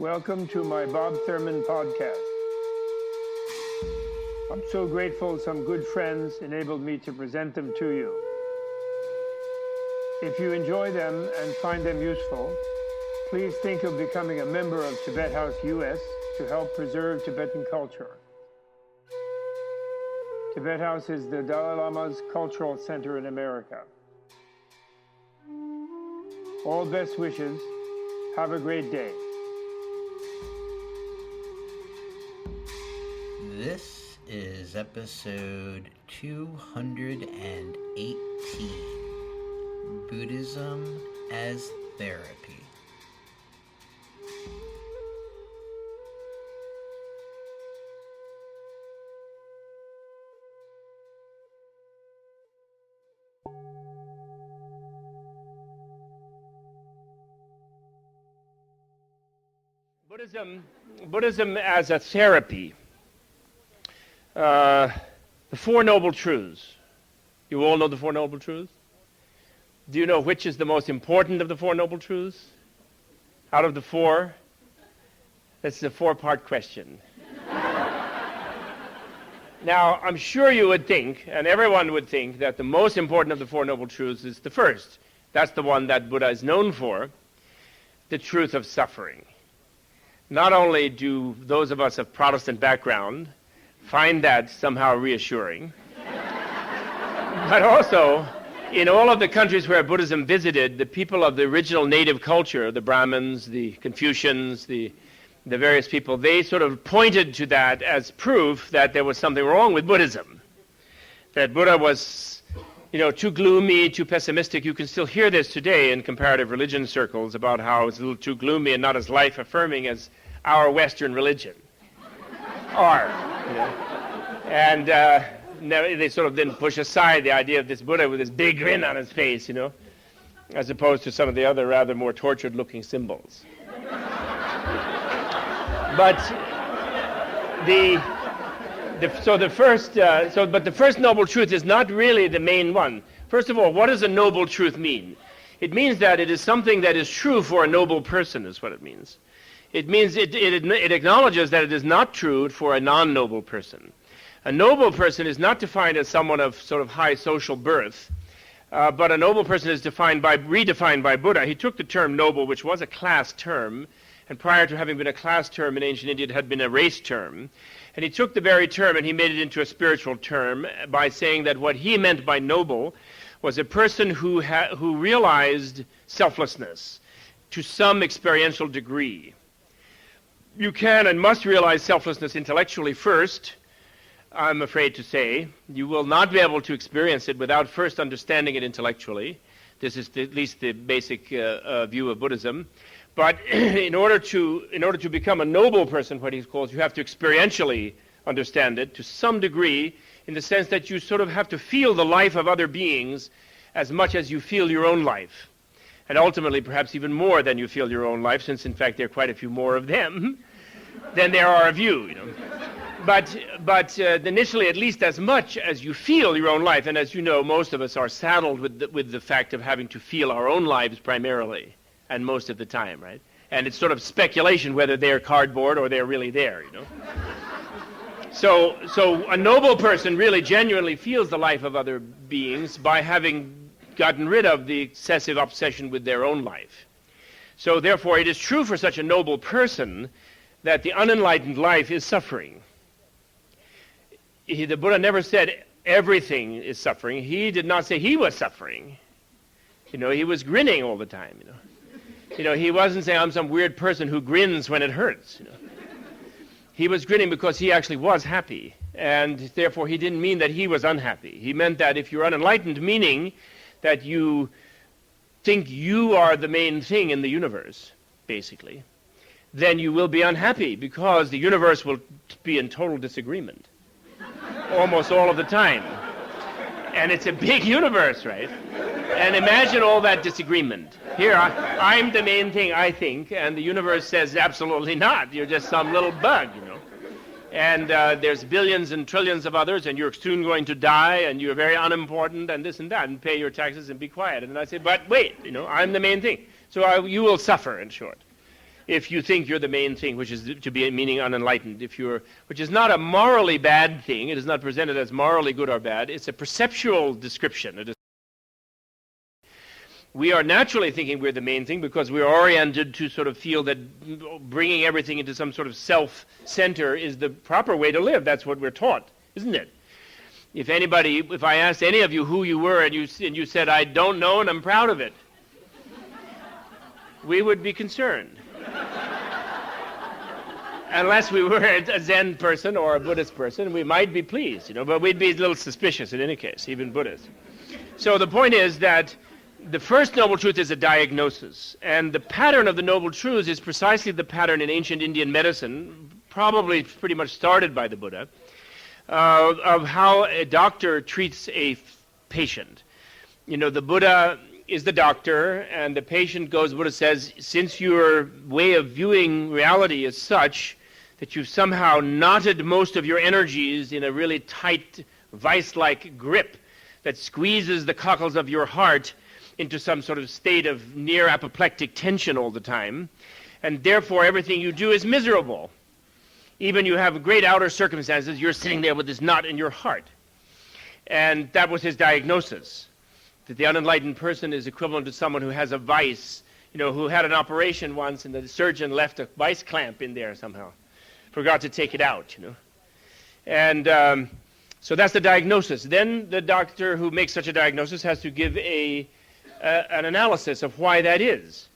Welcome to my Bob Thurman Podcast. I'm so grateful some good friends enabled me to present them to you. If you enjoy them and find them useful, please think of becoming a member of Tibet House US to help preserve Tibetan culture. Tibet House is the Dalai Lama's cultural center in America. All best wishes. Have a great day. This is episode 218, Buddhism as Therapy. Buddhism as a therapy. The Four Noble Truths. You all know the Four Noble Truths? Do you know which is the most important of the Four Noble Truths? Out of the four? That's a four-part question. Now, I'm sure you would think, and everyone would think, that the most important of the Four Noble Truths is the first. That's the one that Buddha is known for, the truth of suffering. Not only do those of us of Protestant background find that somehow reassuring, but also in all of the countries where Buddhism visited, the people of the original native culture, the Brahmins, the Confucians, the various people, they sort of pointed to that as proof that there was something wrong with Buddhism, that Buddha was, too gloomy, too pessimistic. You can still hear this today in comparative religion circles about how it's a little too gloomy and not as life-affirming as our Western religion are. And they sort of then push aside the idea of this Buddha with this big grin on his face, as opposed to some of the other rather more tortured-looking symbols. But the first noble truth is not really the main one. First of all, what does a noble truth mean? It means that it is something that is true for a noble person, is what it means. It means it acknowledges that it is not true for a non-noble person. A noble person is not defined as someone of sort of high social birth, but a noble person is redefined by Buddha. He took the term noble, which was a class term, and prior to having been a class term in ancient India, it had been a race term. And he took the very term and he made it into a spiritual term by saying that what he meant by noble was a person who realized selflessness to some experiential degree. You can and must realize selflessness intellectually first, I'm afraid to say. You will not be able to experience it without first understanding it intellectually. This is at least the basic view of Buddhism. But in order to become a noble person, what he calls, you have to experientially understand it to some degree, in the sense that you sort of have to feel the life of other beings as much as you feel your own life. And ultimately, perhaps even more than you feel your own life, since in fact there are quite a few more of them than there are of you. But initially, at least as much as you feel your own life, and as you know, most of us are saddled with the fact of having to feel our own lives primarily, and most of the time, right? And it's sort of speculation whether they're cardboard or they're really there, So a noble person really genuinely feels the life of other beings by having gotten rid of the excessive obsession with their own life. So therefore, it is true for such a noble person that the unenlightened life is suffering. The Buddha never said everything is suffering. He did not say he was suffering. He was grinning all the time. He wasn't saying, I'm some weird person who grins when it hurts. He was grinning because he actually was happy, and therefore he didn't mean that he was unhappy. He meant that if you're unenlightened, meaning that you think you are the main thing in the universe, basically, then you will be unhappy because the universe will be in total disagreement almost all of the time. And it's a big universe, right? And imagine all that disagreement. Here, I'm the main thing, I think, and the universe says absolutely not. You're just some little bug, And there's billions and trillions of others, and you're soon going to die, and you're very unimportant, and this and that, and pay your taxes and be quiet. And I say, but wait, I'm the main thing. So you will suffer, in short. if you think you're the main thing, which is to be meaning unenlightened, which is not a morally bad thing. It is not presented as morally good or bad. It's a perceptual description. We are naturally thinking we're the main thing because we're oriented to sort of feel that bringing everything into some sort of self-center is the proper way to live. That's what we're taught, isn't it? If I asked any of you who you were and you said, I don't know and I'm proud of it, we would be concerned. Unless we were a Zen person or a Buddhist person, we might be pleased, but we'd be a little suspicious in any case, even Buddhists. So the point is that the first noble truth is a diagnosis, and the pattern of the noble truths is precisely the pattern in ancient Indian medicine, probably pretty much started by the Buddha, of how a doctor treats a patient. The Buddha is the doctor, and the patient goes, Buddha says, since your way of viewing reality is such that you've somehow knotted most of your energies in a really tight, vice-like grip that squeezes the cockles of your heart into some sort of state of near apoplectic tension all the time, and therefore everything you do is miserable. Even you have great outer circumstances, you're sitting there with this knot in your heart. And that was his diagnosis, that the unenlightened person is equivalent to someone who has a vice, who had an operation once and the surgeon left a vice clamp in there somehow, forgot to take it out, And so that's the diagnosis. Then the doctor who makes such a diagnosis has to give an analysis of why that is.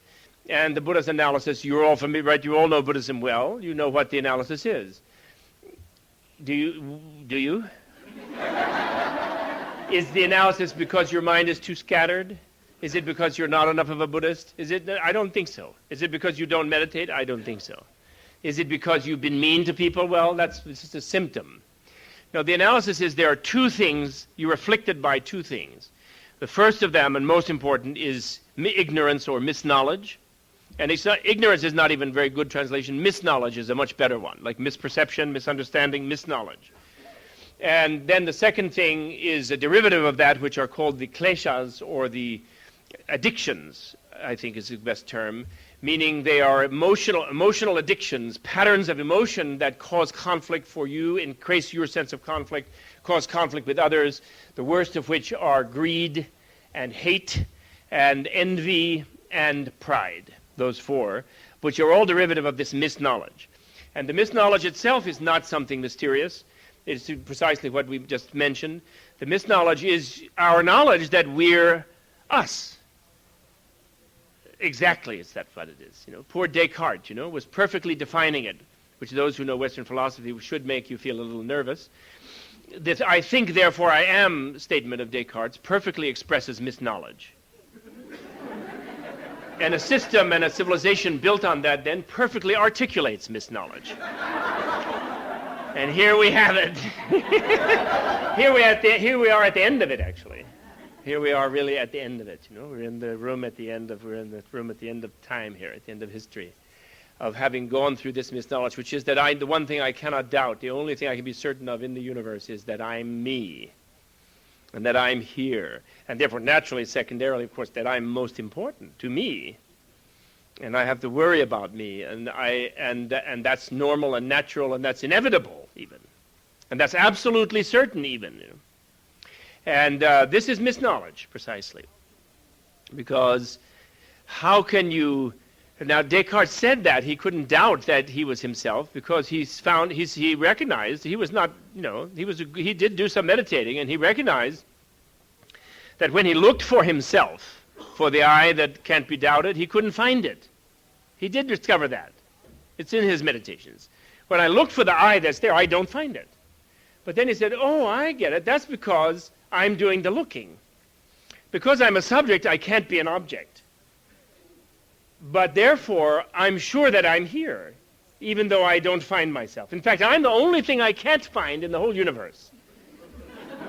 And the Buddha's analysis, you're all familiar, right? You all know Buddhism well. You know what the analysis is. Do you? Is the analysis because your mind is too scattered? Is it because you're not enough of a Buddhist? I don't think so. Is it because you don't meditate? I don't think so. Is it because you've been mean to people? Well, that's just a symptom. No, the analysis is there are two things, you're afflicted by two things. The first of them, and most important, is ignorance or misknowledge. And ignorance is not even very good translation. Misknowledge is a much better one, like misperception, misunderstanding, misknowledge. And then the second thing is a derivative of that, which are called the kleshas, or the addictions, I think is the best term, meaning they are emotional addictions, patterns of emotion that cause conflict for you, increase your sense of conflict, cause conflict with others, the worst of which are greed and hate and envy and pride, those four, which are all derivative of this misknowledge. And the misknowledge itself is not something mysterious. It's precisely what we just mentioned. The misknowledge is our knowledge that we're us. Exactly, it's what it is. Poor Descartes, was perfectly defining it, which those who know Western philosophy should make you feel a little nervous. This I think, therefore I am statement of Descartes perfectly expresses misknowledge. And a system and a civilization built on that then perfectly articulates misknowledge. And here we have it. Here we are at the end of it, actually. Here we are really at the end of it. We're in the room at the end of time here, at the end of history, of having gone through this misknowledge, which is that the one thing I cannot doubt, the only thing I can be certain of in the universe is that I'm me, and that I'm here, and therefore naturally, secondarily, of course, that I'm most important to me, and I have to worry about me, and that's normal and natural, and that's inevitable even, and that's absolutely certain even. And this is misknowledge, precisely. Because how can you... Now, Descartes said that. He couldn't doubt that he was himself, because he recognized he was not, he did do some meditating, and he recognized that when he looked for himself, for the I that can't be doubted, he couldn't find it. He did discover that. It's in his meditations. When I looked for the I that's there, I don't find it. But then he said, oh, I get it. That's because I'm doing the looking. Because I'm a subject, I can't be an object. But therefore, I'm sure that I'm here, even though I don't find myself. In fact, I'm the only thing I can't find in the whole universe.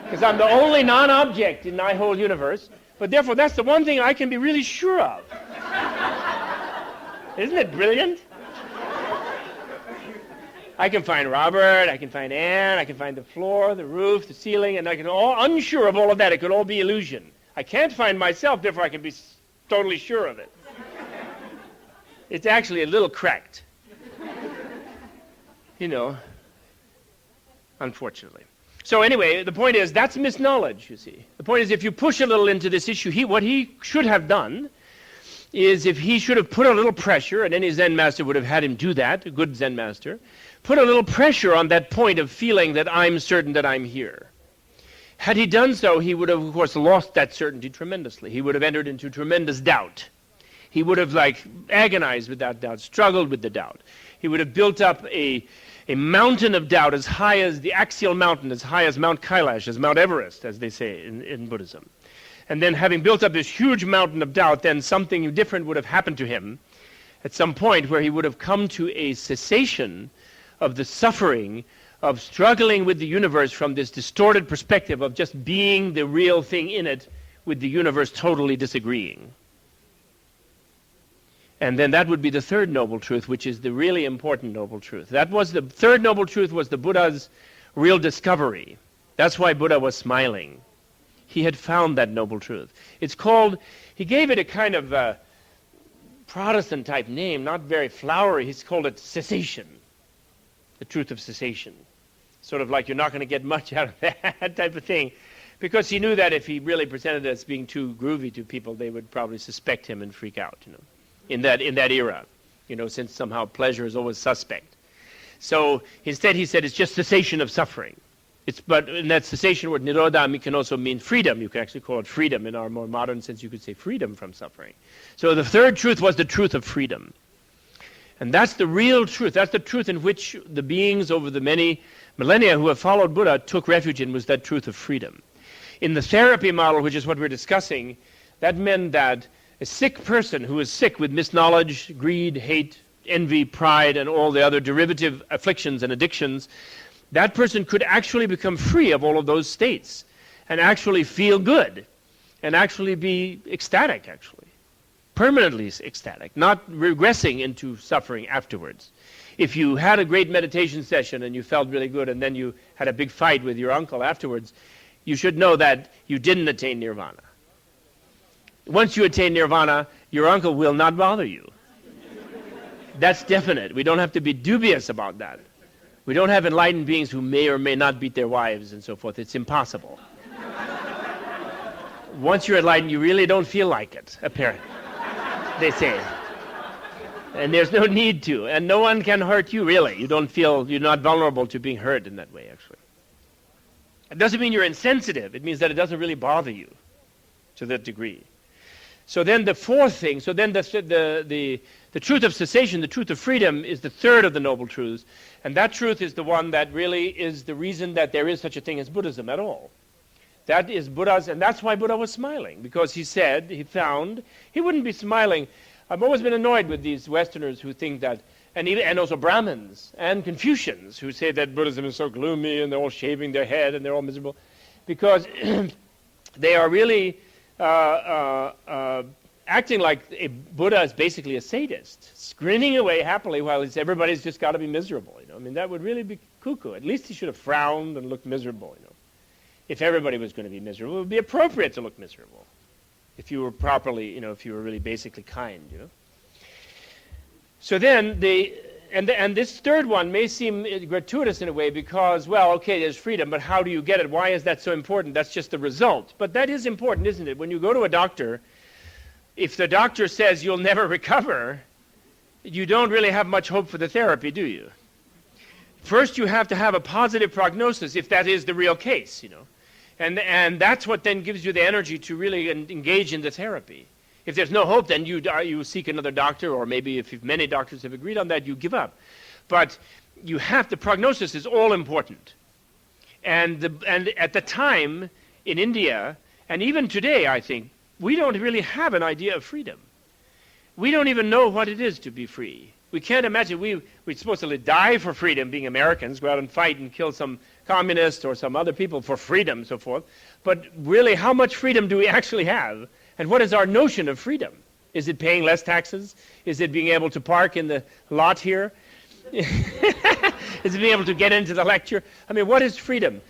Because I'm the only non-object in my whole universe. But therefore, that's the one thing I can be really sure of. Isn't it brilliant? I can find Robert, I can find Anne, I can find the floor, the roof, the ceiling, and I can all unsure of all of that. It could all be illusion. I can't find myself, therefore I can be totally sure of it. It's actually a little cracked. Unfortunately. So anyway, the point is, that's misknowledge, you see. The point is, if you push a little into this issue, what he should have done is, if he should have put a little pressure, and any Zen master would have had him do that, a good Zen master, put a little pressure on that point of feeling that I'm certain that I'm here. Had he done so, he would have, of course, lost that certainty tremendously. He would have entered into tremendous doubt. He would have, agonized with that doubt, struggled with the doubt. He would have built up a mountain of doubt as high as the axial mountain, as high as Mount Kailash, as Mount Everest, as they say in Buddhism. And then, having built up this huge mountain of doubt, then something different would have happened to him at some point, where he would have come to a cessation of the suffering of struggling with the universe from this distorted perspective of just being the real thing in it, with the universe totally disagreeing. And then that would be the third noble truth, which is the really important noble truth. That was the third noble truth, was the Buddha's real discovery. That's why Buddha was smiling. He had found that noble truth. It's called, he gave it a kind of Protestant type name, not very flowery. He's called it cessation, the truth of cessation. Sort of like you're not going to get much out of that type of thing. Because he knew that if he really presented it as being too groovy to people, they would probably suspect him and freak out, in that era, since somehow pleasure is always suspect. So instead he said it's just cessation of suffering. But in that cessation word, nirodha, can also mean freedom. You can actually call it freedom. In our more modern sense, you could say freedom from suffering. So the third truth was the truth of freedom. And that's the real truth. That's the truth in which the beings over the many millennia who have followed Buddha took refuge in, was that truth of freedom. In the therapy model, which is what we're discussing, that meant that a sick person who is sick with misknowledge, greed, hate, envy, pride, and all the other derivative afflictions and addictions, that person could actually become free of all of those states and actually feel good and actually be ecstatic, permanently ecstatic, not regressing into suffering afterwards. If you had a great meditation session and you felt really good, and then you had a big fight with your uncle afterwards, you should know that you didn't attain nirvana. Once you attain nirvana, your uncle will not bother you. That's definite. We don't have to be dubious about that. We don't have enlightened beings who may or may not beat their wives and so forth. It's impossible. Once you're enlightened, you really don't feel like it, apparently, they say. And there's no need to. And no one can hurt you, really. You're not vulnerable to being hurt in that way, actually. It doesn't mean you're insensitive. It means that it doesn't really bother you to that degree. So then the fourth thing, the truth of cessation, the truth of freedom, is the third of the noble truths. And that truth is the one that really is the reason that there is such a thing as Buddhism at all. That is Buddha's, and that's why Buddha was smiling, because he said, he wouldn't be smiling. I've always been annoyed with these Westerners who think that, and also Brahmins and Confucians who say that Buddhism is so gloomy and they're all shaving their head and they're all miserable, because they are really acting like Buddha is basically a sadist, grinning away happily while everybody's just got to be miserable. That would really be cuckoo. At least he should have frowned and looked miserable. If everybody was going to be miserable, it would be appropriate to look miserable. If you were properly, if you were really basically kind, So then and this third one may seem gratuitous in a way because, well, okay, there's freedom, but how do you get it? Why is that so important? That's just the result. But that is important, isn't it? When you go to a doctor, if the doctor says you'll never recover, you don't really have much hope for the therapy, do you? First, you have to have a positive prognosis if that is the real case, And that's what then gives you the energy to really engage in the therapy. If there's no hope, then you seek another doctor, or maybe if many doctors have agreed on that, you give up. But the prognosis is all important. And at the time in India, and even today, I think, we don't really have an idea of freedom. We don't even know what it is to be free. We can't imagine we're supposed to die for freedom, being Americans, go out and fight and kill some communists or some other people for freedom and so forth. But really, how much freedom do we actually have? And what is our notion of freedom? Is it paying less taxes? Is it being able to park in the lot here? Is it being able to get into the lecture? What is freedom?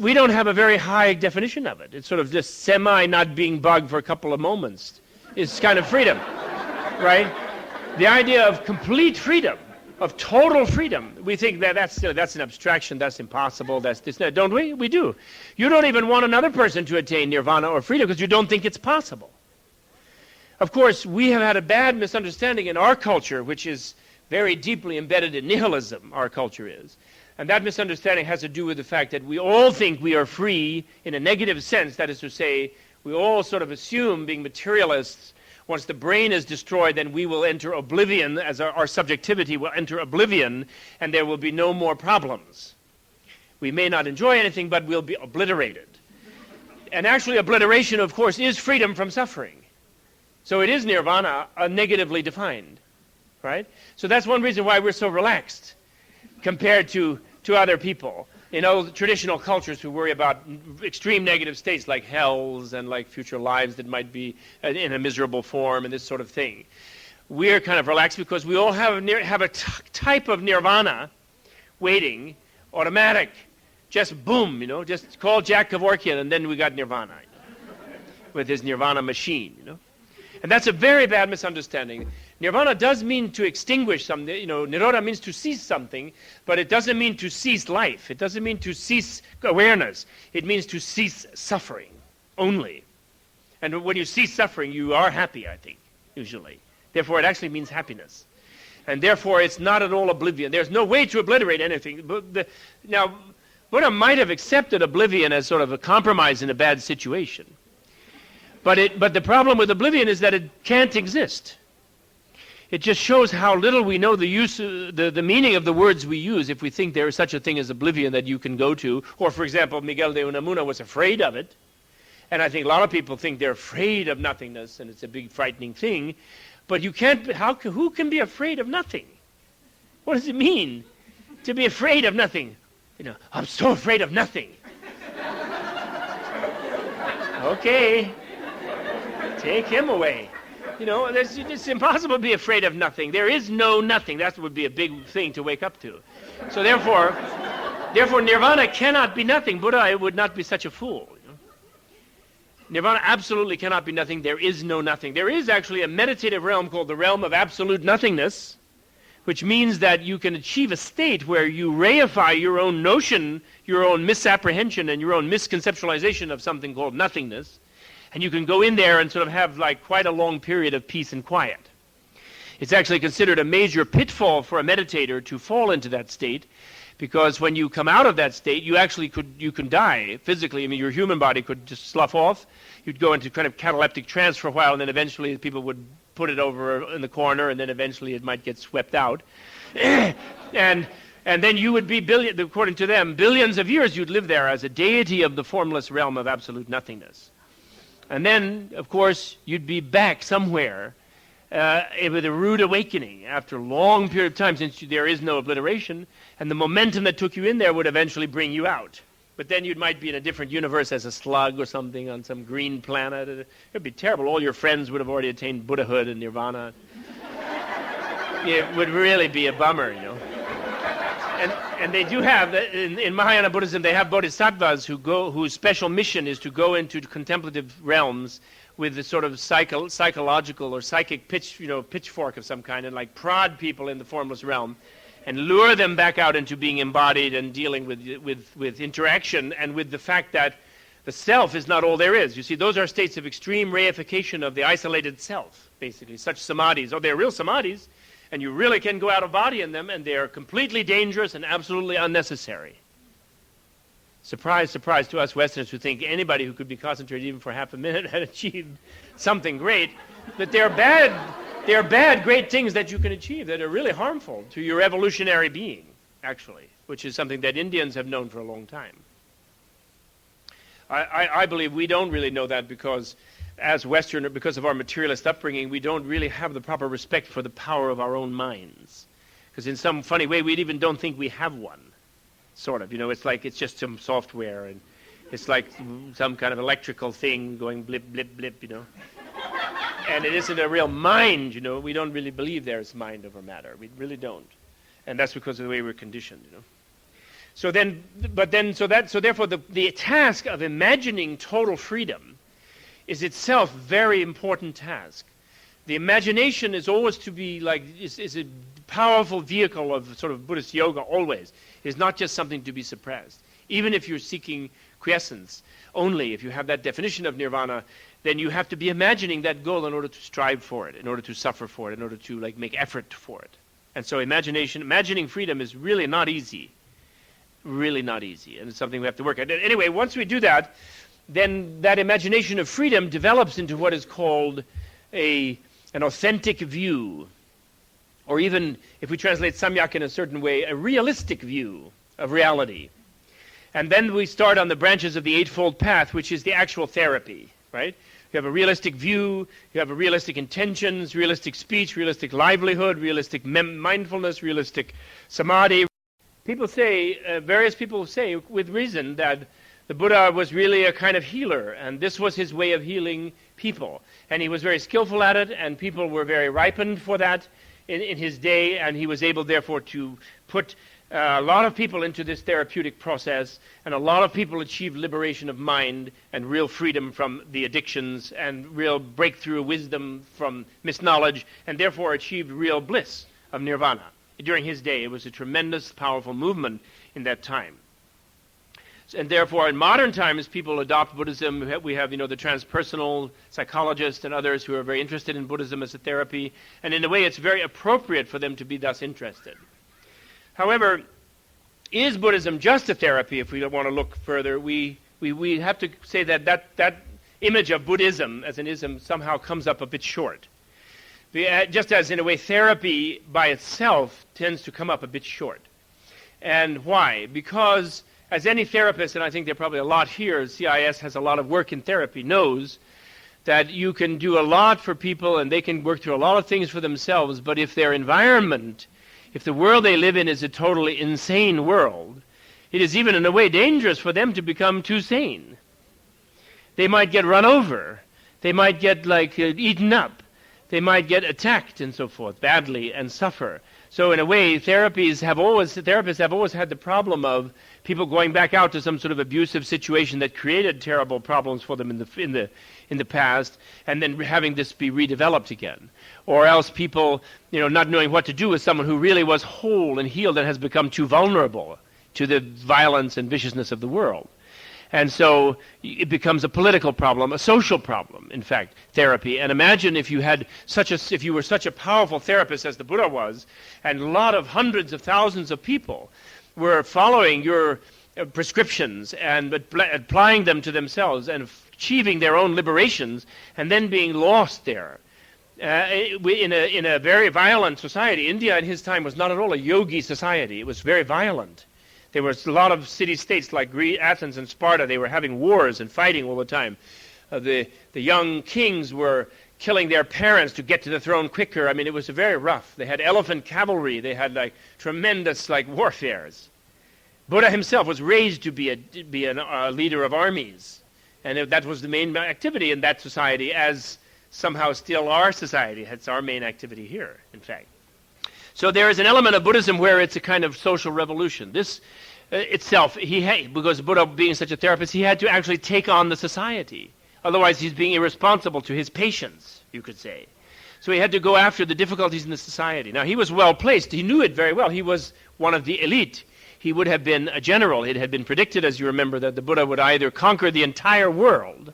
We don't have a very high definition of it. It's sort of just not being bugged for a couple of moments is kind of freedom, right? The idea of complete freedom, of total freedom. We think that that's an abstraction, that's impossible, that's this, that. Don't we? We do. You don't even want another person to attain nirvana or freedom because you don't think it's possible. Of course, we have had a bad misunderstanding in our culture, which is very deeply embedded in nihilism, our culture is. And that misunderstanding has to do with the fact that we all think we are free in a negative sense. That is to say, we all sort of assume, being materialists, once the brain is destroyed, then we will enter oblivion, as our subjectivity will enter oblivion, and there will be no more problems. We may not enjoy anything, but we'll be obliterated. And actually, obliteration, of course, is freedom from suffering. So it is nirvana, negatively defined, right? So that's one reason why we're so relaxed compared to other people. In old traditional cultures who worry about extreme negative states like hells and like future lives that might be in a miserable form and this sort of thing. We're kind of relaxed because we all have a type of nirvana waiting, automatic, just boom, just call Jack Kevorkian and then we got nirvana with his nirvana machine, And that's a very bad misunderstanding. Nirvana does mean to extinguish something, nirodha means to cease something, but it doesn't mean to cease life. It doesn't mean to cease awareness. It means to cease suffering only. And when you cease suffering, you are happy, I think, usually. Therefore, it actually means happiness. And therefore, it's not at all oblivion. There's no way to obliterate anything. Now, Buddha might have accepted oblivion as sort of a compromise in a bad situation. But the problem with oblivion is that it can't exist. It just shows how little we know the meaning of the words we use if we think there is such a thing as oblivion that you can go to. Or, for example, Miguel de Unamuno was afraid of it. And I think a lot of people think they're afraid of nothingness, and it's a big frightening thing. But you can't, who can be afraid of nothing? What does it mean to be afraid of nothing? I'm so afraid of nothing. Okay, take him away. It's impossible to be afraid of nothing. There is no nothing. That would be a big thing to wake up to. So therefore, nirvana cannot be nothing. Buddha would not be such a fool. Nirvana absolutely cannot be nothing. There is no nothing. There is actually a meditative realm called the realm of absolute nothingness, which means that you can achieve a state where you reify your own notion, your own misapprehension, and your own misconceptualization of something called nothingness. And you can go in there and sort of have like quite a long period of peace and quiet. It's actually considered a major pitfall for a meditator to fall into that state, because when you come out of that state, you can die physically. I mean, your human body could just slough off. You'd go into kind of cataleptic trance for a while, and then eventually people would put it over in the corner, and then eventually it might get swept out. and then you would be, according to them, billions of years you'd live there as a deity of the formless realm of absolute nothingness. And then, of course, you'd be back somewhere with a rude awakening after a long period of time, since there is no obliteration, and the momentum that took you in there would eventually bring you out. But then you might be in a different universe as a slug or something on some green planet. It would be terrible. All your friends would have already attained Buddhahood and nirvana. It would really be a bummer, And they do have, in Mahayana Buddhism, they have bodhisattvas whose special mission is to go into contemplative realms with the sort of psychological or psychic pitchfork of some kind, and like prod people in the formless realm and lure them back out into being embodied and dealing with interaction and with the fact that the self is not all there is. You see, those are states of extreme reification of the isolated self, basically, such samadhis. They're real samadhis, and you really can go out of body in them, and they are completely dangerous and absolutely unnecessary. Surprise, surprise to us Westerners who think anybody who could be concentrated even for half a minute had achieved something great, that they're bad, great things that you can achieve that are really harmful to your evolutionary being, actually, which is something that Indians have known for a long time. I believe we don't really know that because as Westerners, because of our materialist upbringing, we don't really have the proper respect for the power of our own minds. Because in some funny way, we even don't think we have one, sort of. It's like it's just some software, and it's like some kind of electrical thing going blip, blip, blip, And it isn't a real mind, We don't really believe there's mind over matter. We really don't. And that's because of the way we're conditioned, So therefore the task of imagining total freedom is itself a very important task. The imagination is always to be like, is a powerful vehicle of sort of Buddhist yoga always. It is not just something to be suppressed. Even if you're seeking quiescence only, if you have that definition of nirvana, then you have to be imagining that goal in order to strive for it, in order to suffer for it, in order to like make effort for it. And so imagining freedom is really not easy. Really not easy. And it's something we have to work at. Anyway, once we do that, then that imagination of freedom develops into what is called an authentic view. Or even, if we translate samyak in a certain way, a realistic view of reality. And then we start on the branches of the Eightfold Path, which is the actual therapy, right? You have a realistic view, you have a realistic intentions, realistic speech, realistic livelihood, realistic mindfulness, realistic samadhi. People say, various people say with reason, that the Buddha was really a kind of healer, and this was his way of healing people. And he was very skillful at it, and people were very ripened for that in his day, and he was able, therefore, to put a lot of people into this therapeutic process, and a lot of people achieved liberation of mind and real freedom from the addictions and real breakthrough wisdom from misknowledge, and therefore achieved real bliss of nirvana. During his day, it was a tremendous, powerful movement in that time. And therefore, in modern times, people adopt Buddhism. We have, the transpersonal psychologists and others who are very interested in Buddhism as a therapy, and in a way, it's very appropriate for them to be thus interested. However, is Buddhism just a therapy? If we want to look further, we have to say that image of Buddhism as an ism somehow comes up a bit short. Just as, in a way, therapy by itself tends to come up a bit short. And why? Because, as any therapist, and I think there are probably a lot here, CIS has a lot of work in therapy, knows that you can do a lot for people and they can work through a lot of things for themselves, but if their environment, if the world they live in is a totally insane world, it is even in a way dangerous for them to become too sane. They might get run over. They might get eaten up. They might get attacked and so forth badly and suffer. So in a way, therapists have always had the problem of people going back out to some sort of abusive situation that created terrible problems for them in the past, and then having this be redeveloped again. Or else people, not knowing what to do with someone who really was whole and healed and has become too vulnerable to the violence and viciousness of the world. And so it becomes a political problem, a social problem, in fact, therapy. And imagine if you were such a powerful therapist as the Buddha was, and a lot of hundreds of thousands of people were following your prescriptions and applying them to themselves and achieving their own liberations, and then being lost there. In a very violent society. India in his time was not at all a yogi society. It was very violent. There was a lot of city-states like Athens and Sparta. They were having wars and fighting all the time. The young kings were killing their parents to get to the throne quicker. I mean, it was very rough. They had elephant cavalry. They had tremendous warfares. Buddha himself was raised to be a leader of armies, and that was the main activity in that society, as somehow still our society. It's our main activity here, in fact. So there is an element of Buddhism where it's a kind of social revolution. This itself, because Buddha being such a therapist, he had to actually take on the society. Otherwise, he's being irresponsible to his patients, you could say. So he had to go after the difficulties in the society. Now, he was well placed. He knew it very well. He was one of the elite. He would have been a general. It had been predicted, as you remember, that the Buddha would either conquer the entire world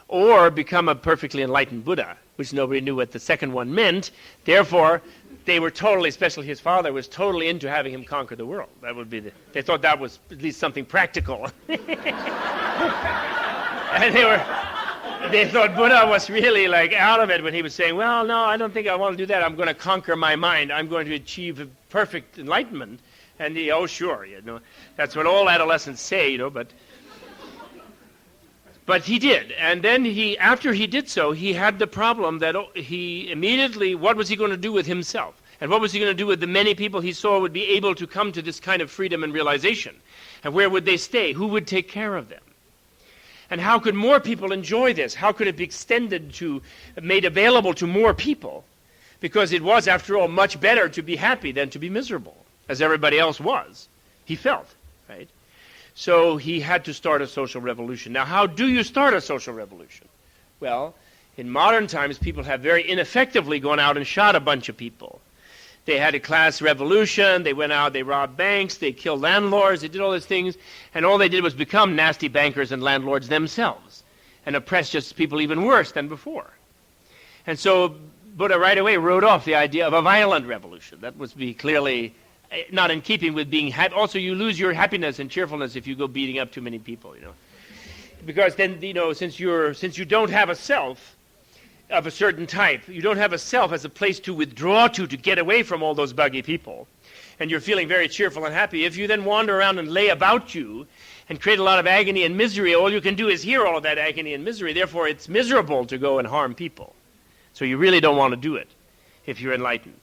or become a perfectly enlightened Buddha, which nobody knew what the second one meant. Therefore, they were totally, especially his father, was totally into having him conquer the world. That would be they thought that was at least something practical. And they thought Buddha was really out of it when he was saying, well, no, I don't think I want to do that. I'm going to conquer my mind. I'm going to achieve perfect enlightenment. And oh, sure, that's what all adolescents say, but he did. And then after he did so, he had the problem that he immediately, what was he going to do with himself? And what was he going to do with the many people he saw would be able to come to this kind of freedom and realization? And where would they stay? Who would take care of them? And how could more people enjoy this? How could it be made available to more people? Because it was, after all, much better to be happy than to be miserable, as everybody else was. He felt, right? So he had to start a social revolution. Now, how do you start a social revolution? Well, In modern times, people have very ineffectively gone out and shot a bunch of people. They had a class revolution, they went out, they robbed banks, they killed landlords, they did all these things, and all they did was become nasty bankers and landlords themselves, and oppress just people even worse than before. And so Buddha right away wrote off the idea of a violent revolution. That was be clearly not in keeping with being happy. Also, you lose your happiness and cheerfulness if you go beating up too many people, Because then, since you don't have a self of a certain type, you don't have a self as a place to withdraw to get away from all those buggy people, and you're feeling very cheerful and happy, if you then wander around and lay about you and create a lot of agony and misery, all you can do is hear all of that agony and misery. Therefore, it's miserable to go and harm people. So you really don't want to do it if you're enlightened.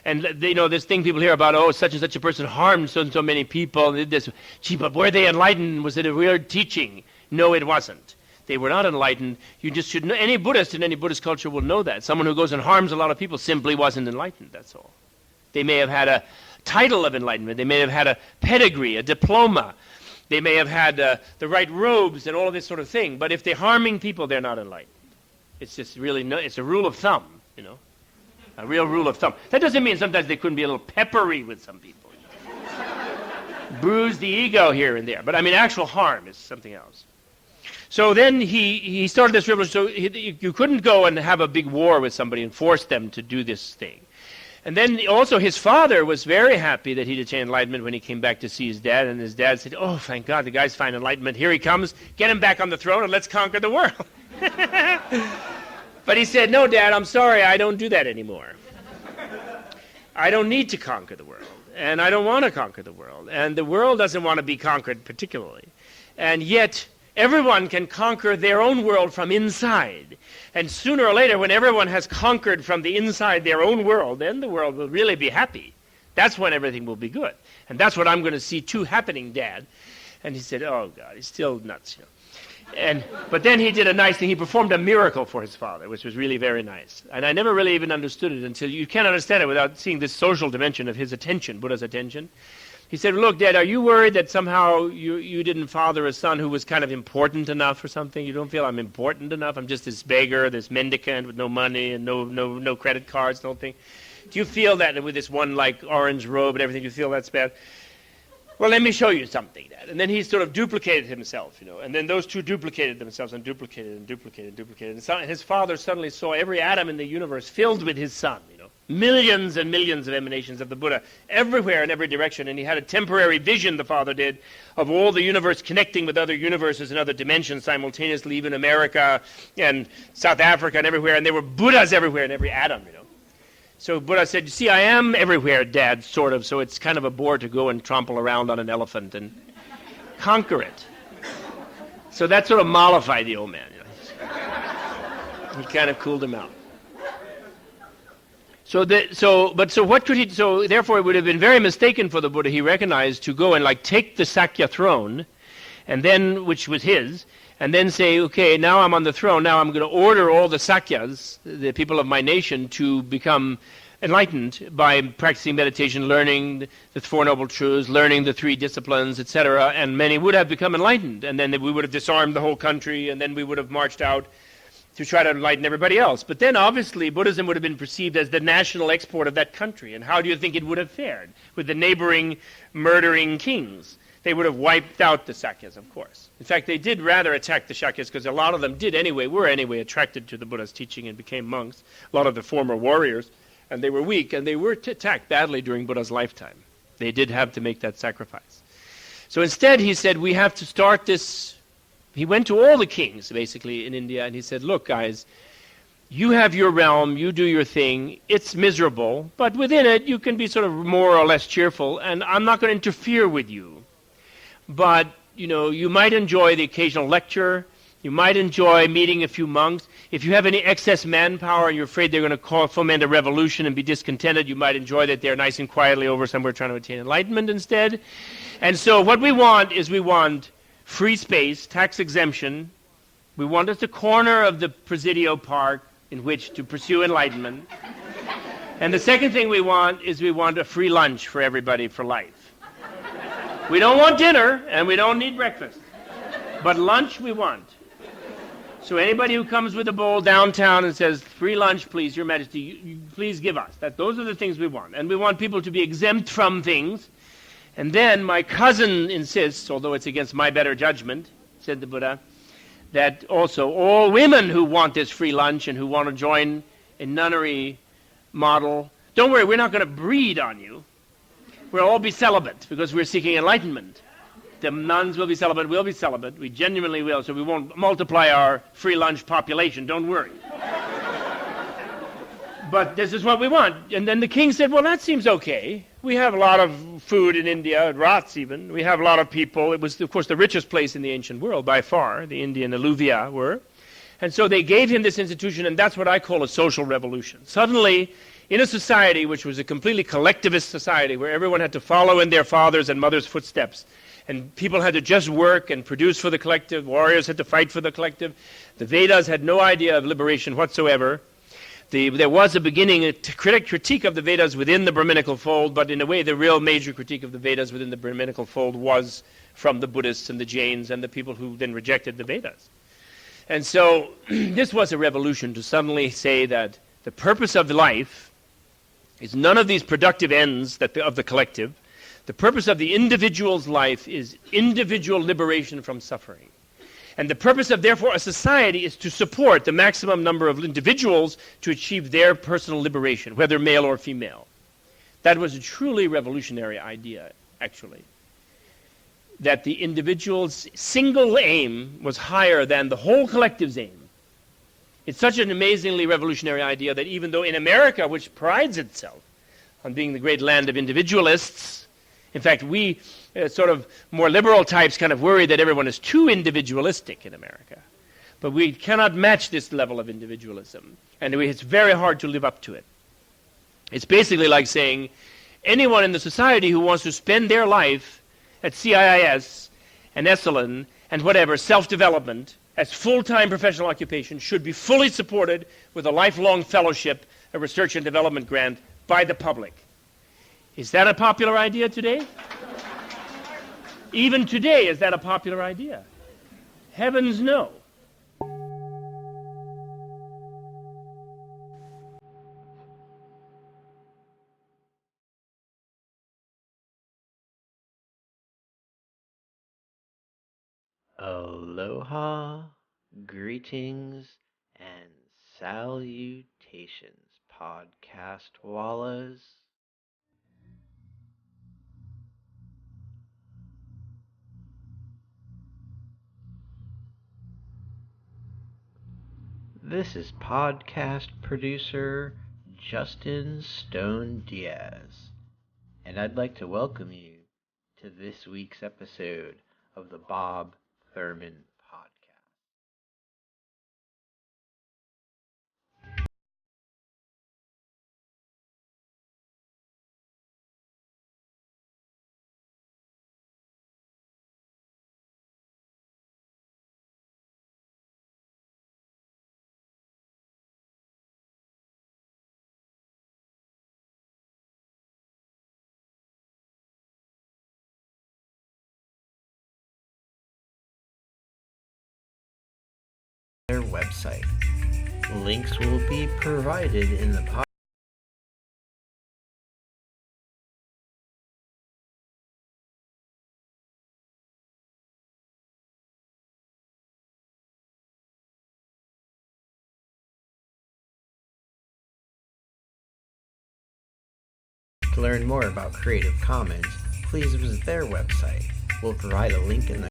And this thing people hear about, such and such a person harmed so and so many people, did this. Gee, but were they enlightened? Was it a weird teaching? No, it wasn't. They were not enlightened. You just should know. Any Buddhist in any Buddhist culture will know that. Someone who goes and harms a lot of people simply wasn't enlightened, that's all. They may have had a title of enlightenment. They may have had a pedigree, a diploma. They may have had the right robes and all of this sort of thing. But if they're harming people, they're not enlightened. It's just really, it's a rule of thumb, a real rule of thumb. That doesn't mean sometimes they couldn't be a little peppery with some people. Bruise the ego here and there. But I mean, actual harm is something else. So then he started this revolution. So you couldn't go and have a big war with somebody and force them to do this thing. And then also his father was very happy that he'd attained enlightenment when he came back to see his dad. And his dad said, oh, thank God, the guy's finding enlightenment. Here he comes. Get him back on the throne and let's conquer the world. But he said, no, Dad, I'm sorry, I don't do that anymore. I don't need to conquer the world. And I don't want to conquer the world. And the world doesn't want to be conquered particularly. And yet everyone can conquer their own world from inside. And sooner or later, when everyone has conquered from the inside their own world, then the world will really be happy. That's when everything will be good. And that's what I'm going to see too happening, Dad. And he said, oh, God, he's still nuts. But then he did a nice thing. He performed a miracle for his father, which was really very nice. And I never really even understood it until you can't understand it without seeing this social dimension of his attention, Buddha's attention. He said, look, Dad, are you worried that somehow you didn't father a son who was kind of important enough or something? You don't feel I'm important enough? I'm just this beggar, this mendicant with no money and no credit cards, no thing. Do you feel that with this one, orange robe and everything, you feel that's bad? Well, let me show you something, Dad. And then he sort of duplicated himself, and then those two duplicated themselves and duplicated and duplicated and duplicated. And his father suddenly saw every atom in the universe filled with his son, millions and millions of emanations of the Buddha everywhere in every direction. And he had a temporary vision, the father did, of all the universe connecting with other universes and other dimensions simultaneously, even America and South Africa and everywhere. And there were Buddhas everywhere in every atom, So Buddha said, you see, I am everywhere, Dad, sort of, so it's kind of a bore to go and trample around on an elephant and conquer it. So that sort of mollified the old man. He kind of cooled him out. So therefore it would have been very mistaken for the Buddha, he recognized, to go and take the Sakya throne, and then, which was his, and then say, okay, now I'm on the throne, now I'm going to order all the Sakyas, the people of my nation, to become enlightened by practicing meditation, learning the Four Noble Truths, learning the three disciplines, etc., and many would have become enlightened, and then we would have disarmed the whole country, and then we would have marched out to try to enlighten everybody else. But then, obviously, Buddhism would have been perceived as the national export of that country, and how do you think it would have fared with the neighboring murdering kings? They would have wiped out the Sakyas, of course. In fact, they did rather attack the Shakyas because a lot of them were attracted to the Buddha's teaching and became monks, a lot of the former warriors, and they were weak, and they were attacked badly during Buddha's lifetime. They did have to make that sacrifice. So instead, he said, we have to start this. He went to all the kings, basically, in India, and he said, look, guys, you have your realm, you do your thing, it's miserable, but within it, you can be sort of more or less cheerful, and I'm not going to interfere with you. But, you might enjoy the occasional lecture. You might enjoy meeting a few monks. If you have any excess manpower and you're afraid they're going to foment a revolution and be discontented, you might enjoy that they're nice and quietly over somewhere trying to attain enlightenment instead. And so what we want is free space, tax exemption. We want us the corner of the Presidio Park in which to pursue enlightenment. And the second thing we want is a free lunch for everybody for life. We don't want dinner, and we don't need breakfast. But lunch we want. So anybody who comes with a bowl downtown and says, free lunch, please, Your Majesty, you please give us. Those are the things we want. And we want people to be exempt from things. And then my cousin insists, although it's against my better judgment, said the Buddha, that also all women who want this free lunch and who want to join a nunnery model, don't worry, we're not going to breed on you. We'll all be celibate because we're seeking enlightenment. The nuns will be celibate, we'll be celibate. We genuinely will, so we won't multiply our free lunch population, don't worry. But this is what we want. And then the king said, well, that seems okay. We have a lot of food in India, rats even. We have a lot of people. It was, of course, the richest place in the ancient world by far, the Indian alluvia were. And so they gave him this institution, and that's what I call a social revolution. Suddenly, in a society which was a completely collectivist society, where everyone had to follow in their fathers' and mothers' footsteps, and people had to just work and produce for the collective, warriors had to fight for the collective, the Vedas had no idea of liberation whatsoever. There was a beginning, a critique of the Vedas within the Brahminical fold, but in a way the real major critique of the Vedas within the Brahminical fold was from the Buddhists and the Jains and the people who then rejected the Vedas. And so this was a revolution to suddenly say that the purpose of life is none of these productive ends of the collective. The purpose of the individual's life is individual liberation from suffering. And the purpose of, therefore, a society is to support the maximum number of individuals to achieve their personal liberation, whether male or female. That was a truly revolutionary idea, actually. That the individual's single aim was higher than the whole collective's aim. It's such an amazingly revolutionary idea that even though in America, which prides itself on being the great land of individualists, in fact, we sort of more liberal types kind of worry that everyone is too individualistic in America. But we cannot match this level of individualism. And it's very hard to live up to it. It's basically like saying anyone in the society who wants to spend their life at CIIS and Esalen and whatever, self-development, as full-time professional occupation should be fully supported with a lifelong fellowship, a research and development grant by the public. Is that a popular idea today? Even today, is that a popular idea? Heavens no. Aloha, greetings, and salutations, podcast wallas. This is podcast producer Justin Stone Diaz, and I'd like to welcome you to this week's episode of the Bob Thurman Podcast. Their website. Links will be provided in the podcast. To learn more about Creative Commons, please visit their website. We'll provide a link in the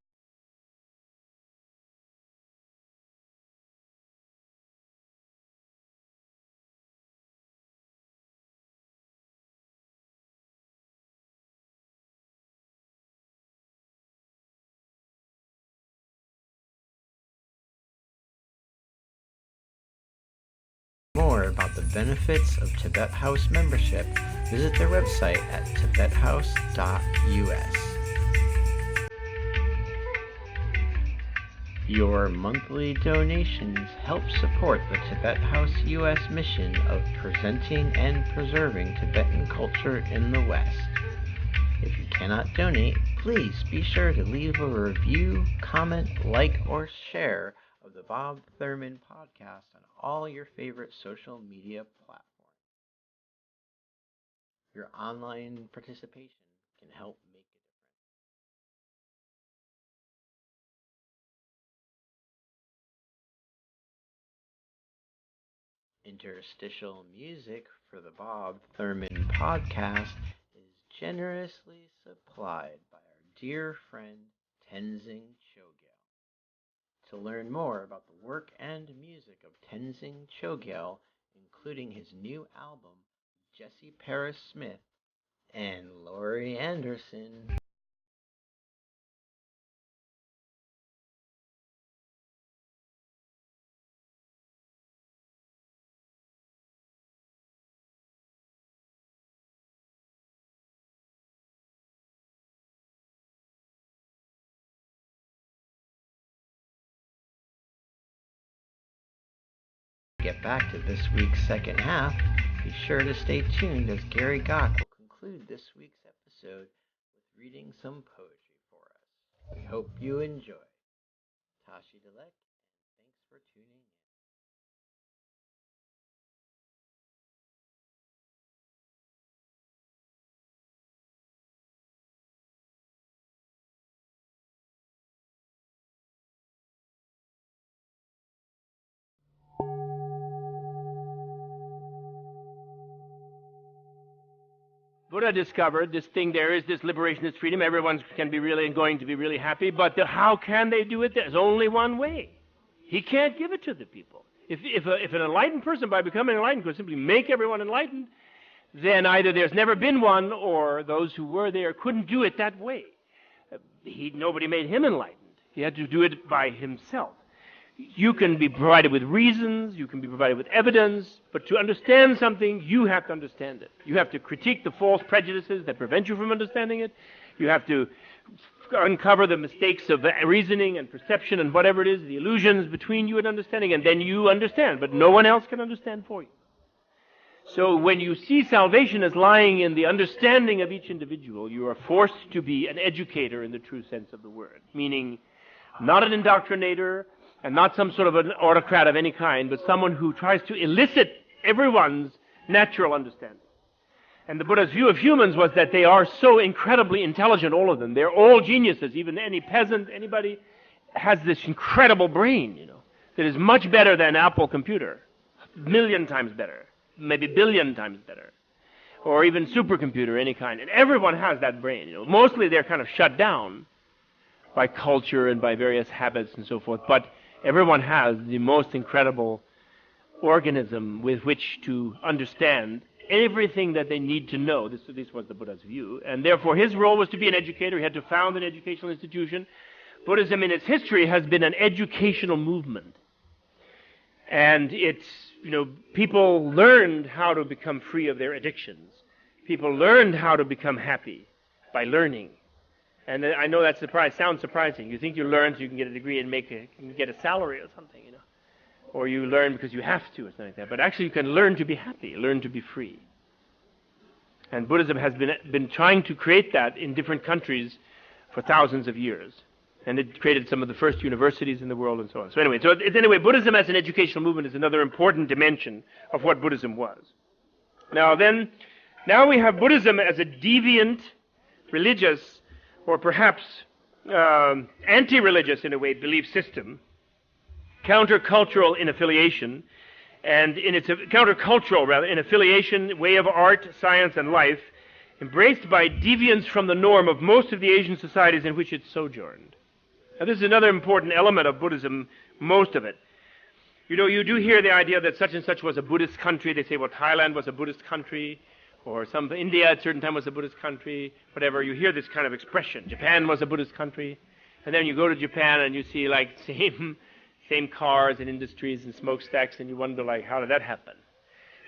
more about the benefits of Tibet House membership, visit their website at tibethouse.us. Your monthly donations help support the Tibet House US mission of presenting and preserving Tibetan culture in the West. If you cannot donate, please be sure to leave a review, comment, like, or share of of the Bob Thurman Podcast on all your favorite social media platforms. Your online participation can help make a difference. Interstitial music for the Bob Thurman Podcast is generously supplied by our dear friend Tenzing Chogyal. To learn more about the work and music of Tenzing Chogyal, including his new album, Jesse Paris Smith and Laurie Anderson. Get back to this week's second half, be sure to stay tuned as Gary Gach will conclude this week's episode with reading some poetry for us. We hope you enjoy. Tashi Delek, and thanks for tuning in. Buddha discovered this thing, there is this liberation, this freedom, everyone can be really and going to be really happy, but how can they do it? There's only one way. He can't give it to the people. If an enlightened person, by becoming enlightened, could simply make everyone enlightened, then either there's never been one, or those who were there couldn't do it that way. Nobody made him enlightened. He had to do it by himself. You can be provided with reasons, you can be provided with evidence, but to understand something, you have to understand it. You have to critique the false prejudices that prevent you from understanding it. You have to uncover the mistakes of reasoning and perception and whatever it is, the illusions between you and understanding, and then you understand, but no one else can understand for you. So when you see salvation as lying in the understanding of each individual, you are forced to be an educator in the true sense of the word, meaning not an indoctrinator, and not some sort of an autocrat of any kind, but someone who tries to elicit everyone's natural understanding. And the Buddha's view of humans was that they are so incredibly intelligent, all of them. They're all geniuses. Even any peasant, anybody has this incredible brain, that is much better than Apple computer. 1,000,000 times better. Maybe 1,000,000,000 times better. Or even supercomputer, any kind. And everyone has that brain, Mostly they're kind of shut down by culture and by various habits and so forth. But everyone has the most incredible organism with which to understand everything that they need to know. This was the Buddha's view. And therefore his role was to be an educator. He had to found an educational institution. Buddhism in its history has been an educational movement. And it's, people learned how to become free of their addictions. People learned how to become happy by learning. And I know that sounds surprising. You think you learn so you can get a degree and get a salary or something, Or you learn because you have to or something like that. But actually you can learn to be happy, learn to be free. And Buddhism has been trying to create that in different countries for thousands of years. And it created some of the first universities in the world and so on. So anyway, Buddhism as an educational movement is another important dimension of what Buddhism was. Now we have Buddhism as a deviant, religious, or perhaps anti-religious, in a way, belief system, countercultural in affiliation, and in its in affiliation, way of art, science, and life, embraced by deviance from the norm of most of the Asian societies in which it sojourned. Now, this is another important element of Buddhism, most of it. You do hear the idea that such and such was a Buddhist country. They say, Thailand was a Buddhist country, or India at a certain time was a Buddhist country, whatever. You hear this kind of expression. Japan was a Buddhist country. And then you go to Japan and you see same cars and industries and smokestacks, and you wonder how did that happen?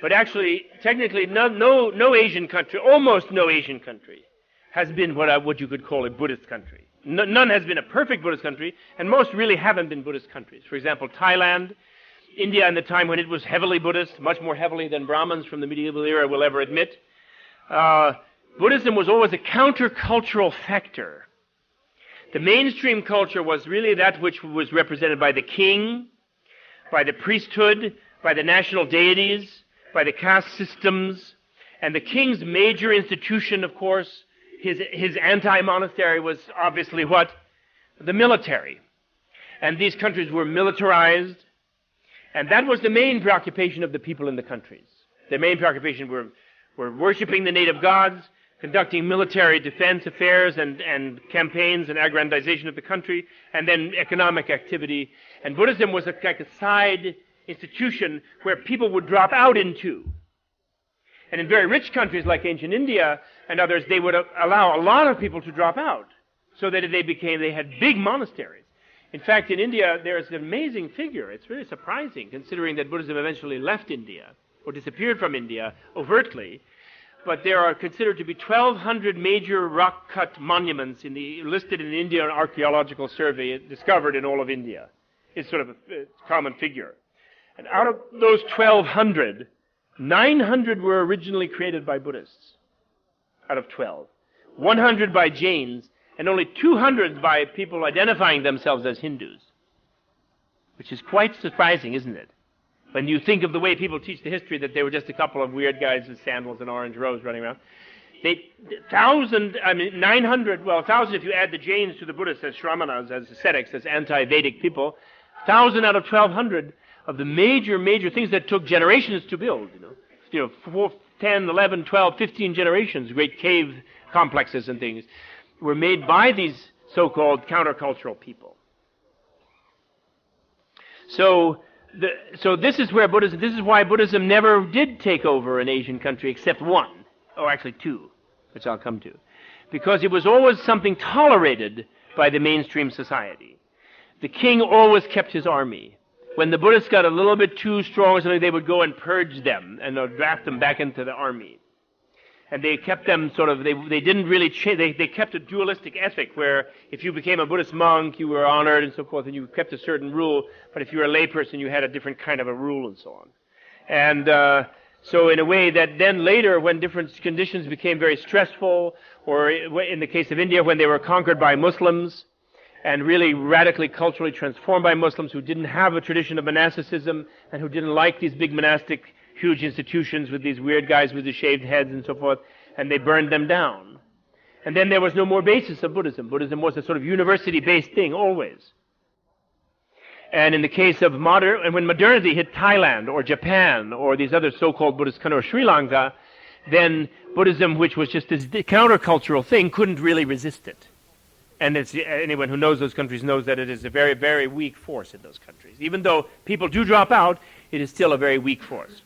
But actually, technically, no Asian country, almost no Asian country, has been what you could call a Buddhist country. None has been a perfect Buddhist country, and most really haven't been Buddhist countries. For example, Thailand, India in the time when it was heavily Buddhist, much more heavily than Brahmins from the medieval era will ever admit, Buddhism was always a countercultural factor The mainstream culture was really that which was represented by the king, by the priesthood, by the national deities, by the caste systems, and the king's major institution, of course, his anti-monastery was obviously what? The military. And these countries were militarized, and that was the main preoccupation of the people in the countries. Their main preoccupation were worshiping the native gods, conducting military defense affairs and campaigns and aggrandization of the country, and then economic activity. And Buddhism was like a side institution where people would drop out into. And in very rich countries like ancient India and others, they would allow a lot of people to drop out so that they had big monasteries. In fact, in India, there is an amazing figure. It's really surprising, considering that Buddhism eventually left India, or disappeared from India overtly. But there are considered to be 1,200 major rock-cut monuments listed in the Indian Archaeological Survey discovered in all of India. It's sort of a common figure. And out of those 1,200, 900 were originally created by Buddhists, out of 12. 100 by Jains, and only 200 by people identifying themselves as Hindus. Which is quite surprising, isn't it? When you think of the way people teach the history that they were just a couple of weird guys with sandals and orange robes running around. 1,000 if you add the Jains to the Buddhists as Shramanas, as ascetics, as anti-Vedic people, 1,000 out of 1,200 of the major things that took generations to build, 4, 10, 11, 12, 15 generations, great cave complexes and things, were made by these so-called countercultural people. So this is why Buddhism never did take over an Asian country except one, or actually two, which I'll come to, because it was always something tolerated by the mainstream society. The king always kept his army. When the Buddhists got a little bit too strong or something, they would go and purge them and draft them back into the army. And they kept them they didn't really change, they kept a dualistic ethic where if you became a Buddhist monk, you were honored and so forth, and you kept a certain rule, but if you were a layperson, you had a different kind of a rule and so on. And so in a way that then later, when different conditions became very stressful, or in the case of India, when they were conquered by Muslims, and really radically culturally transformed by Muslims who didn't have a tradition of monasticism, and who didn't like these big monastic huge institutions with these weird guys with the shaved heads and so forth, and they burned them down. And then there was no more basis of Buddhism. Buddhism was a sort of university-based thing, always. And in the case of when modernity hit Thailand or Japan or these other so-called Buddhist countries, or Sri Lanka, then Buddhism, which was just this countercultural thing, couldn't really resist it. And anyone who knows those countries knows that it is a very, very weak force in those countries. Even though people do drop out, it is still a very weak force.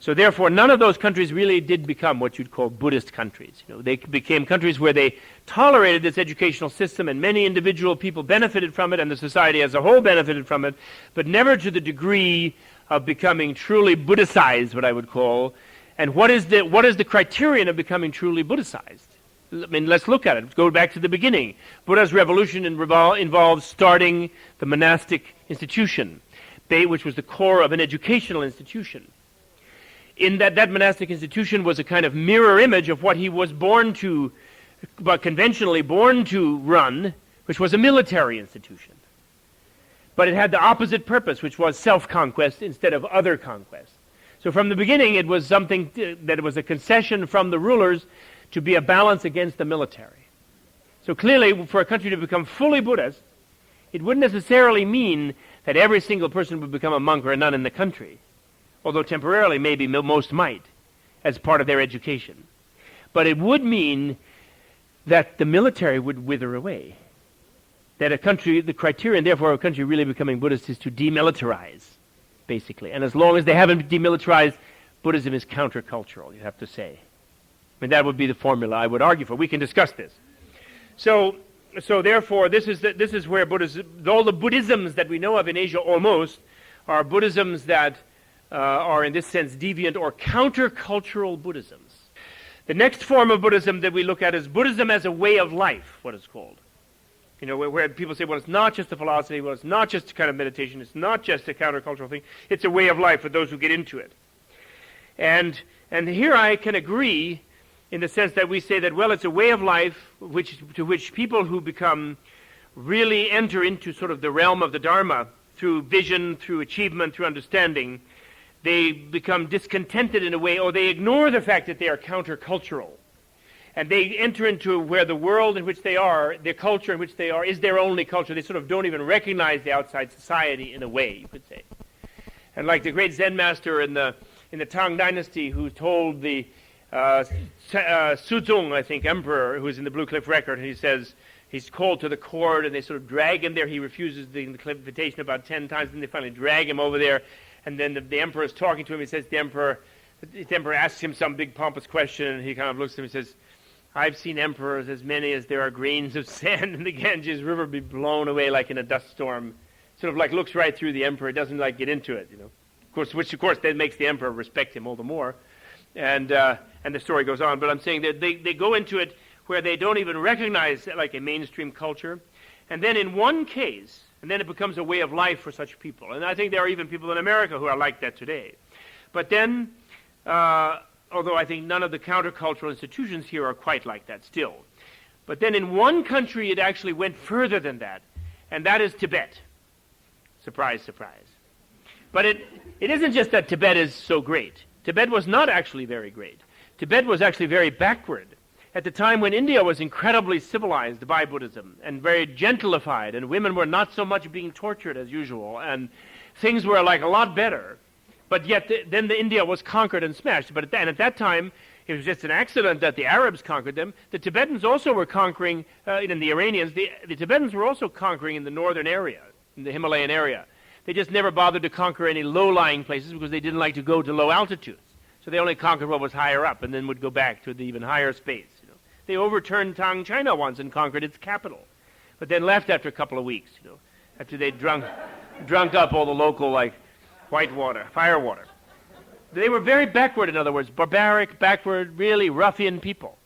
So therefore, none of those countries really did become what you'd call Buddhist countries. They became countries where they tolerated this educational system, and many individual people benefited from it, and the society as a whole benefited from it, but never to the degree of becoming truly Buddhicized, what I would call. And what is the criterion of becoming truly Buddhicized? I mean, let's look at it. Go back to the beginning. Buddha's revolution involved starting the monastic institution, which was the core of an educational institution. In that monastic institution was a kind of mirror image of what he was conventionally born to run, which was a military institution. But it had the opposite purpose, which was self-conquest instead of other conquest. So from the beginning, it was something that was a concession from the rulers to be a balance against the military. So clearly, for a country to become fully Buddhist, it wouldn't necessarily mean that every single person would become a monk or a nun in the country, although temporarily maybe most might, as part of their education. But it would mean that the military would wither away. That the criterion, therefore, of a country really becoming Buddhist is to demilitarize, basically. And as long as they haven't demilitarized, Buddhism is countercultural, you have to say. I mean, that would be the formula I would argue for. We can discuss this. So therefore, this is where Buddhism, all the Buddhisms that we know of in Asia almost, are Buddhisms that are in this sense deviant or countercultural Buddhisms. The next form of Buddhism that we look at is Buddhism as a way of life, what it's called. Where people say, well, it's not just a philosophy, well, it's not just a kind of meditation, it's not just a countercultural thing, it's a way of life for those who get into it. And here I can agree in the sense that we say that, well, it's a way of life to which people who become really enter into sort of the realm of the Dharma through vision, through achievement, through understanding, they become discontented in a way, or they ignore the fact that they are countercultural. And they enter into where the world in which they are, their culture in which they are, is their only culture. They sort of don't even recognize the outside society in a way, you could say. And like the great Zen master in the Tang dynasty who told the Suzong, I think, emperor, who is in the Blue Cliff Record, and he says, he's called to the court, and they sort of drag him there. He refuses the invitation about 10 times, and they finally drag him over there. And then the emperor is talking to him. He says, the emperor asks him some big pompous question, and he kind of looks at him and says, I've seen emperors as many as there are grains of sand in the Ganges River be blown away like in a dust storm. Sort of like looks right through the emperor, doesn't like get into it, you know. Of course, which of course then makes the emperor respect him all the more. And the story goes on. But I'm saying that they go into it where they don't even recognize like a mainstream culture. And then in one case, and then it becomes a way of life for such people. And I think there are even people in America who are like that today. But then, although I think none of the countercultural institutions here are quite like that still. But then in one country it actually went further than that, and that is Tibet. Surprise, surprise. But it isn't just that Tibet is so great. Tibet was not actually very great. Tibet was actually very backward. At the time when India was incredibly civilized by Buddhism and very gentlified, and women were not so much being tortured as usual, and things were like a lot better, but yet then India was conquered and smashed. But at that time, it was just an accident that the Arabs conquered them. The Tibetans also were conquering, and the Iranians, the Tibetans were also conquering in the northern area, in the Himalayan area. They just never bothered to conquer any low-lying places because they didn't like to go to low altitudes. So they only conquered what was higher up and then would go back to the even higher space. You know. They overturned Tang China once and conquered its capital, but then left after a couple of weeks, you know, after they'd drunk up all the local, like, white water, fire water. They were very backward, in other words, barbaric, backward, really ruffian people.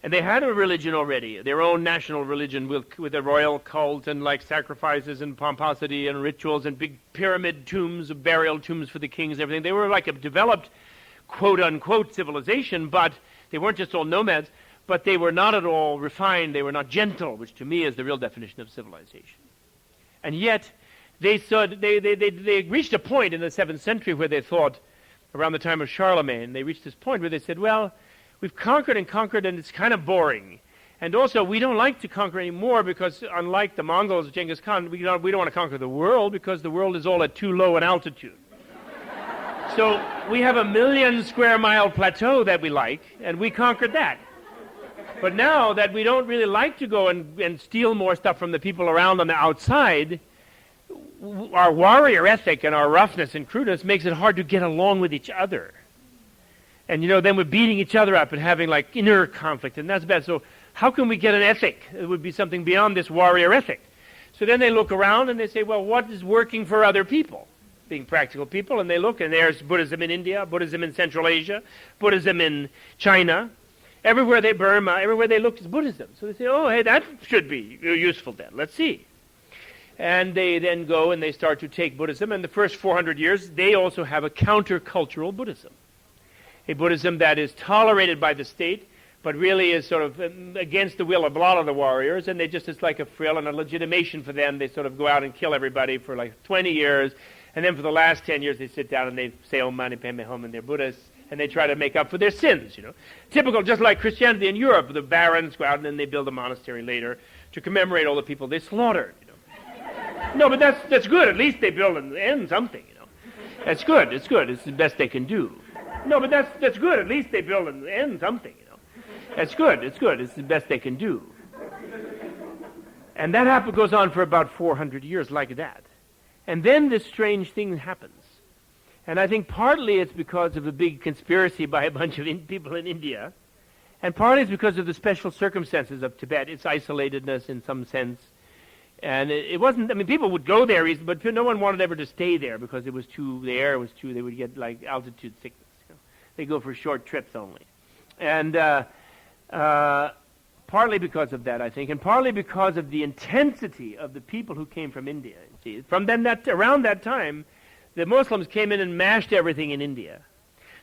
And they had a religion already, their own national religion with a royal cult and like sacrifices and pomposity and rituals and big pyramid tombs, burial tombs for the kings and everything. They were like a developed, quote-unquote, civilization, but they weren't just all nomads, but they were not at all refined, they were not gentle, which to me is the real definition of civilization. And yet, they reached a point in the 7th century where they thought, around the time of Charlemagne, they reached this point where they said, well, we've conquered and it's kind of boring. And also, we don't like to conquer anymore because, unlike the Mongols, Genghis Khan, we don't want to conquer the world because the world is all at too low an altitude. So we have a 1,000,000 square mile plateau that we like, and we conquered that. But now that we don't really like to go and steal more stuff from the people around on the outside, our warrior ethic and our roughness and crudeness makes it hard to get along with each other. And, you know, then we're beating each other up and having, like, inner conflict, and that's bad. So how can we get an ethic? It would be something beyond this warrior ethic. So then they look around and they say, well, what is working for other people? Being practical people, and they look, and there's Buddhism in India, Buddhism in Central Asia, Buddhism in China. Everywhere everywhere they look is Buddhism. So they say, oh, hey, that should be useful then. Let's see. And they then go and they start to take Buddhism, and the first 400 years, they also have a countercultural Buddhism. A Buddhism that is tolerated by the state, but really is sort of against the will of a lot of the warriors, and it's like a frill and a legitimation for them. They sort of go out and kill everybody for like 20 years, and then for the last 10 years they sit down and they say Om Mani Padme Hum, and they're Buddhists, and they try to make up for their sins, you know. Typical, just like Christianity in Europe, the barons go out and then they build a monastery later to commemorate all the people they slaughtered, you know. No, but that's good. At least they build and end something, you know. That's good. It's good. It's the best they can do. No, but that's good. At least they build and end something, you know. That's good. It's good. It's the best they can do. And that goes on for about 400 years like that. And then this strange thing happens. And I think partly it's because of the big conspiracy by a bunch of people in India, and partly it's because of the special circumstances of Tibet, its isolatedness in some sense. And it wasn't, I mean, people would go there, but no one wanted ever to stay there because the air was too, they would get like altitude sickness. You know? They go for short trips only. And partly because of that, I think, and partly because of the intensity of the people who came from India. See, around that time, the Muslims came in and mashed everything in India.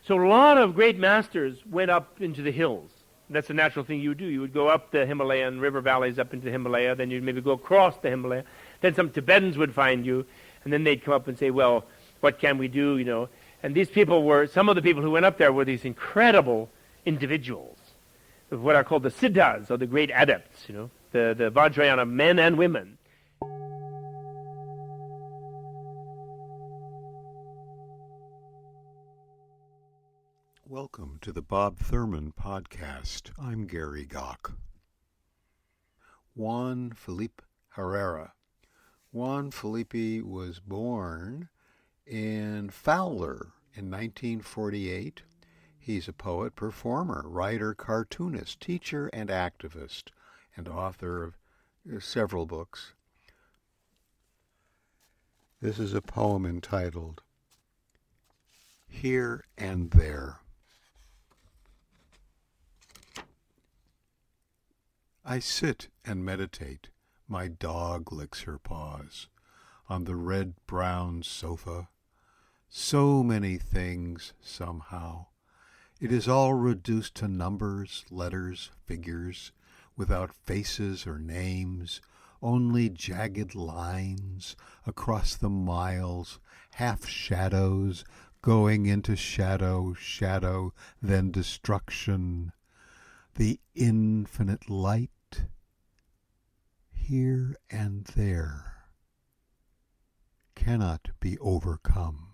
So a lot of great masters went up into the hills. That's a natural thing you would do. You would go up the Himalayan river valleys up into the Himalaya, then you'd maybe go across the Himalaya. Then some Tibetans would find you, and then they'd come up and say, well, what can we do, you know? And these people were, some of the people who went up there were these incredible individuals, what are called the siddhas, or the great adepts, you know, the Vajrayana men and women. Welcome to the Bob Thurman Podcast. I'm Gary Gach. Juan Felipe Herrera. Juan Felipe was born in Fowler in 1948. He's a poet, performer, writer, cartoonist, teacher, and activist, and author of several books. This is a poem entitled Here and There. I sit and meditate. My dog licks her paws on the red-brown sofa. So many things, somehow. It is all reduced to numbers, letters, figures, without faces or names, only jagged lines across the miles, half shadows going into shadow, shadow, then destruction. The infinite light, here and there, cannot be overcome.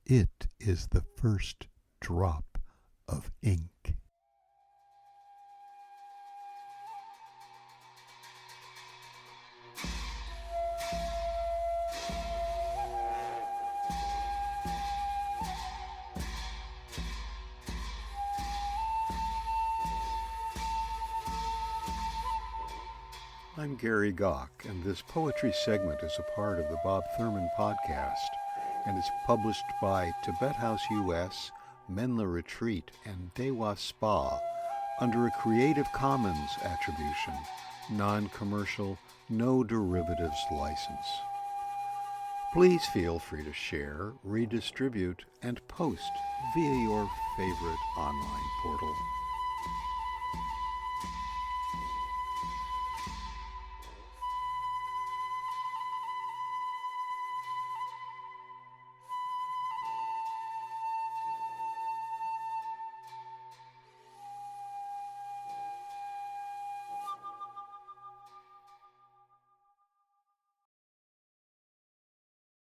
It is the first drop of ink. I'm Gary Gach, and this poetry segment is a part of the Bob Thurman Podcast, and is published by Tibet House US, Menla Retreat, and Dewa Spa under a Creative Commons Attribution, non-commercial, no derivatives license. Please feel free to share, redistribute, and post via your favorite online portal.